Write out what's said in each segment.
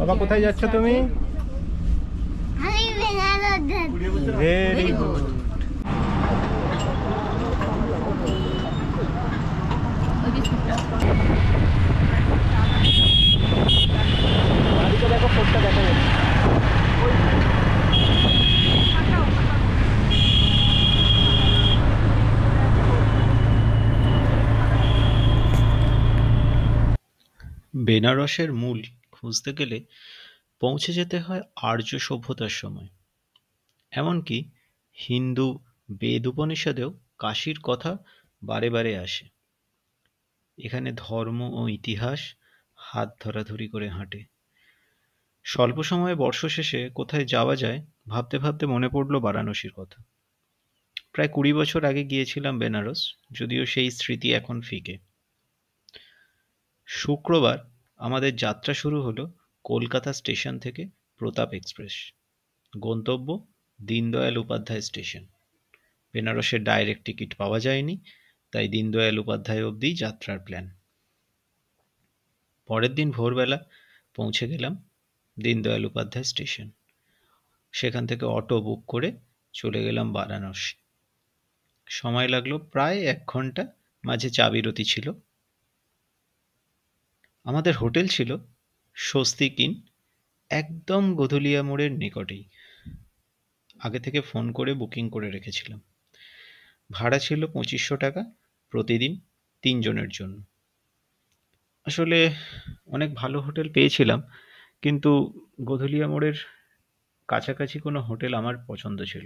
বাবা কোথায় যাচ্ছ তুমি? Very good. দেখো ফোনটা দেখা যাচ্ছে। বেনারসের মূল খুঁজতে গেলে পৌঁছে যেতে হয় আর্য সভ্যতার সময়। এমনকি হিন্দু বেদ উপনিষদেও কাশীর কথা বারে বারে আসে। এখানে ধর্ম ও ইতিহাস হাত ধরাধরি করে হাঁটে। স্বল্প সময়ে বর্ষ শেষে কোথায় যাওয়া যায় ভাবতে ভাবতে মনে পড়ল বারাণসীর কথা। প্রায় ২০ বছর আগে গিয়েছিলাম বেনারস, যদিও সেই স্মৃতি এখন ফিকে। শুক্রবার আমাদের যাত্রা শুরু হলো কলকাতা স্টেশন থেকে প্রতাপ এক্সপ্রেস। গন্তব্য দীনদয়াল উপাধ্যায় স্টেশন। বেনারসের ডাইরেক্ট টিকিট পাওয়া যায়নি, তাই দীনদয়াল উপাধ্যায় অবধি যাত্রার প্ল্যান। পরের দিন ভোরবেলা পৌঁছে গেলাম দীনদয়াল উপাধ্যায় স্টেশন। সেখান থেকে অটো বুক করে চলে গেলাম বারাণসী। সময় লাগলো প্রায় ১ ঘন্টা, মাঝে চা বিরতি ছিল। আমাদের হোটেল ছিল স্বস্তিক ইন, একদম গোধুলিয়া মোড়ের নিকটেই। আগে থেকে ফোন করে বুকিং করে রেখেছিলাম। ভাড়া ছিল ২৫০০ টাকা প্রতিদিন ৩ জনের জন্য। আসলে অনেক ভালো হোটেল পেয়েছিলাম, কিন্তু গোধুলিয়া মোড়ের কাছাকাছি কোনো হোটেল আমার পছন্দ ছিল।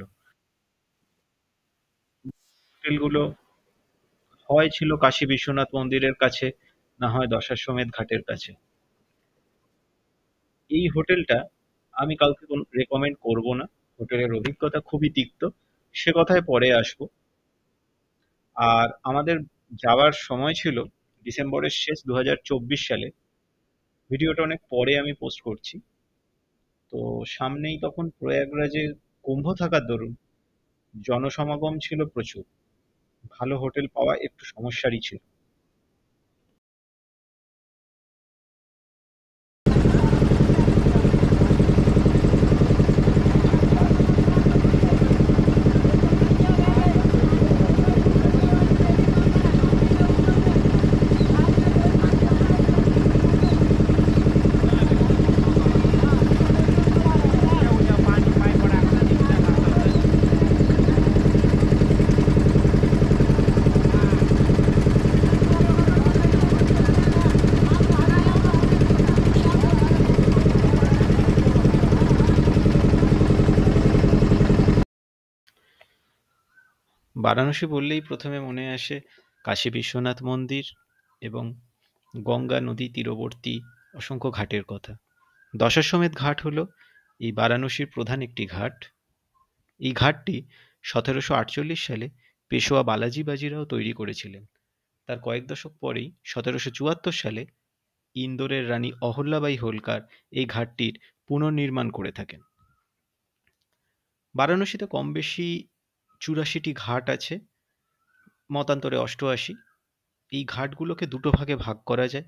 হোটেলগুলো হয় ছিল কাশী বিশ্বনাথ মন্দিরের কাছে, না হয় দশাশ্বমেধ ঘাটের কাছে। এই হোটেলটা আমি কাউকে রেকমেন্ড করব না। হোটেলের অভিজ্ঞতা খুবই তিক্ত, সে কথায় পরে আসবো। আর আমাদের যাওয়ার সময় ছিল ডিসেম্বরের শেষ ২০২৪ সালে। ভিডিওটা অনেক পরে আমি পোস্ট করছি। তো সামনেই তখন প্রয়াগরাজে কুম্ভ থাকার দরুন জনসমাগম ছিল প্রচুর। ভালো হোটেল পাওয়া একটু সমস্যারই ছিল। বারাণসী বললেই প্রথমে মনে আসে কাশী বিশ্বনাথ মন্দির এবং গঙ্গা নদী তীরবর্তী অসংখ্য ঘাটের কথা। দশাশ্বমেধ ঘাট হলো এই বারাণসীর প্রধান একটি ঘাট। এই ঘাটটি ১৭৪৮ সালে পেশোয়া বালাজি বাজিরাও তৈরি করেছিলেন। তার কয়েক দশক পরেই ১৭৭৪ সালে ইন্দোরের রানী অহল্যাবাই হোলকার এই ঘাটটির পুনর্নির্মাণ করে থাকেন। বারাণসীতে কম বেশি ৮৪টি ঘাট আছে, মতান্তরে ৮৮। এই ঘাটগুলোকে দুটো ভাগে ভাগ করা যায়,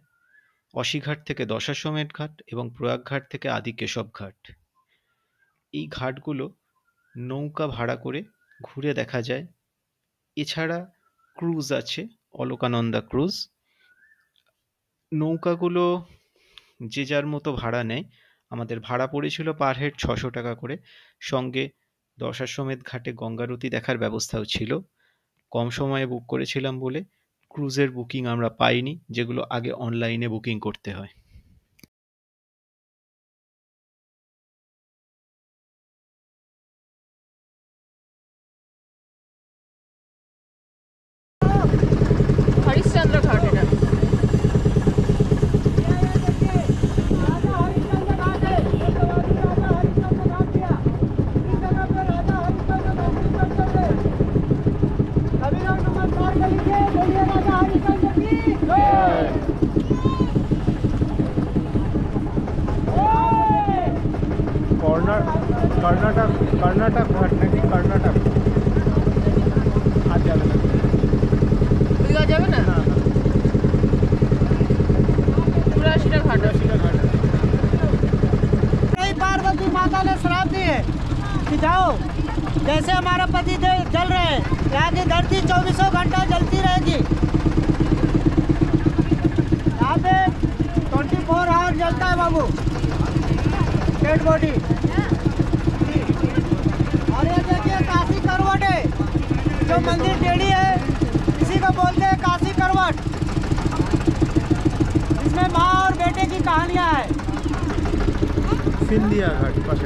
অসিঘাট থেকে দশাশ্বমেধ ঘাট এবং প্রয়াগ ঘাট থেকে আদি কেশব ঘাট। এই ঘাটগুলো নৌকা ভাড়া করে ঘুরে দেখা যায়। এছাড়া ক্রুজ আছে, অলকানন্দা ক্রুজ। নৌকাগুলো যে যার মতো ভাড়া নেয়। আমাদের ভাড়া পড়েছিল পার হেড ৬০০ টাকা করে। সঙ্গে দশাশ্বমেধ ঘাটে গঙ্গারতি দেখার ব্যবস্থাও ছিল। কম সময়ে বুক করেছিলাম বলে ক্রুজের বুকিং আমরা পাইনি, যেগুলো আগে অনলাইনে বুকিং করতে হয়। হরিশ্চন্দ্র ঘাট এটা। কর্ণাটক ঘাট নাকি? কর্ণাটক আর যাবে না, ওদিকে যাবে না। ৮৪টা ঘাট আছে। कि जाओ, जैसे हमारा पति जल रहे हैं, यहाँ की धरती 24 घंटा जलती रहेगी। यहाँ पे 24 आवर जलता है बाबू, डेड बॉडी। और ये देखिए काशी करवट है, जो मंदिर टेढ़ी है इसी को बोलते हैं काशी करवट। इसमें माँ और बेटे की कहानियाँ है। सिंधिया घाट पास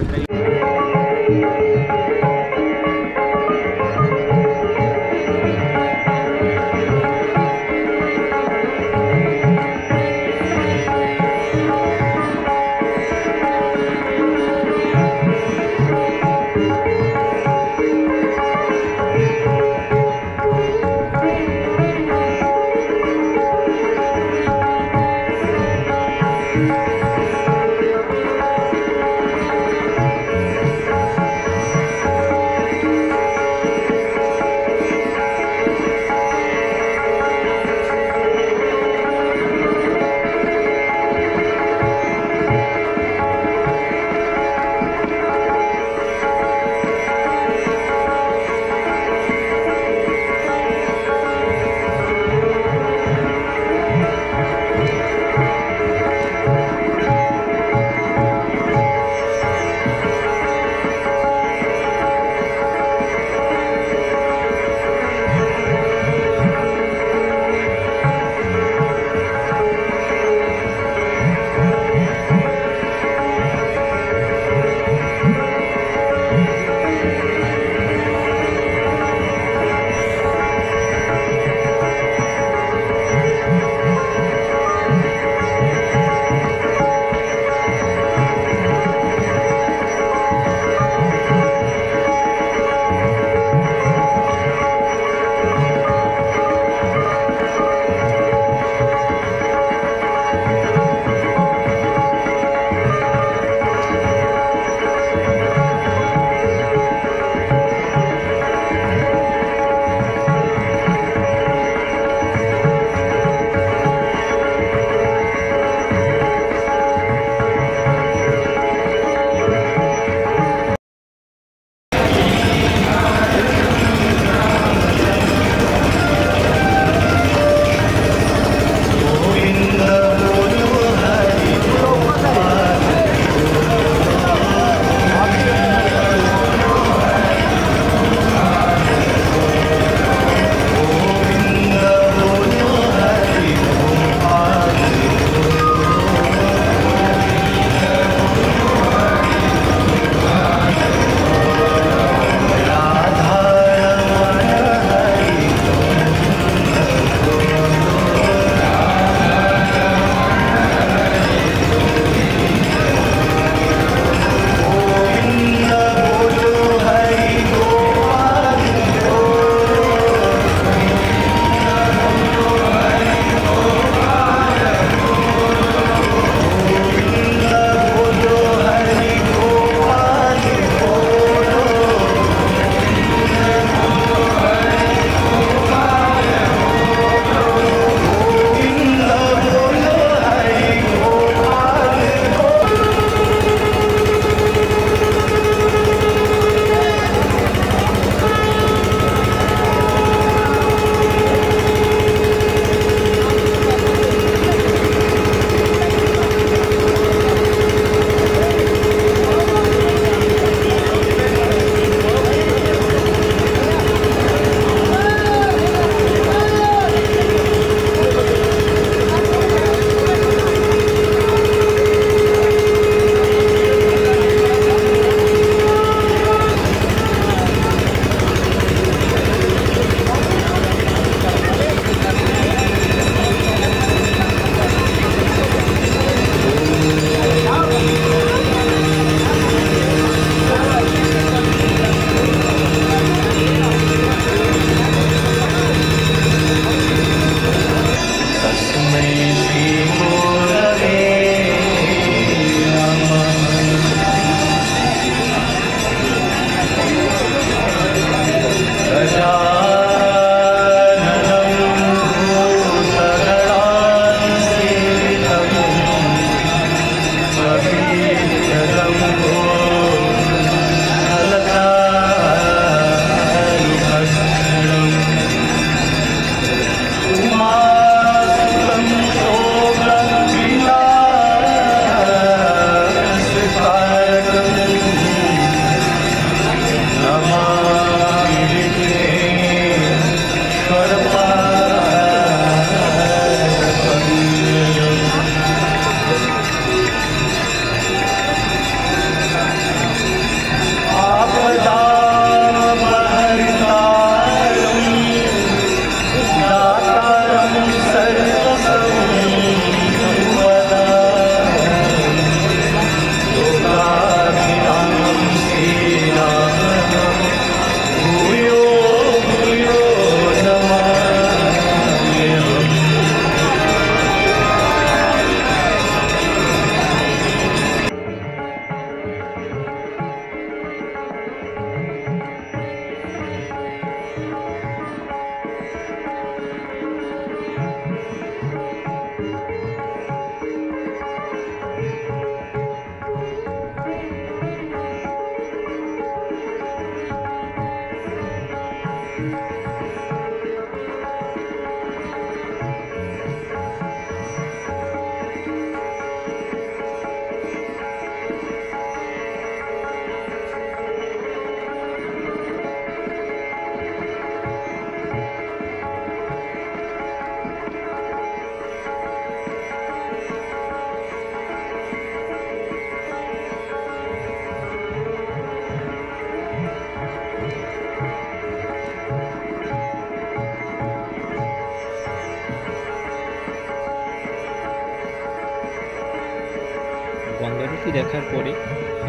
গঙ্গারতি দেখার পরে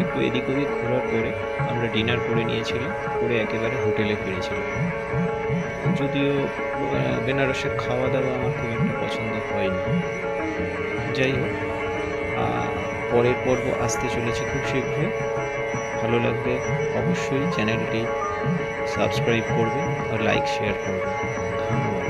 একটু এদিক ওদিক ঘোরার পরে আমরা ডিনার করে নিয়েছিলাম, করে একেবারে হোটেলে ফিরেছিলাম। যদিও বেনারসের খাওয়া দাওয়া আমার খুব একটা পছন্দ হয়নি। যাই হোক, পরের পর্ব আসতে চলেছে খুব শীঘ্রই। ভালো লাগলে অবশ্যই চ্যানেলটি সাবস্ক্রাইব করবে আর লাইক শেয়ার করবে। ধন্যবাদ।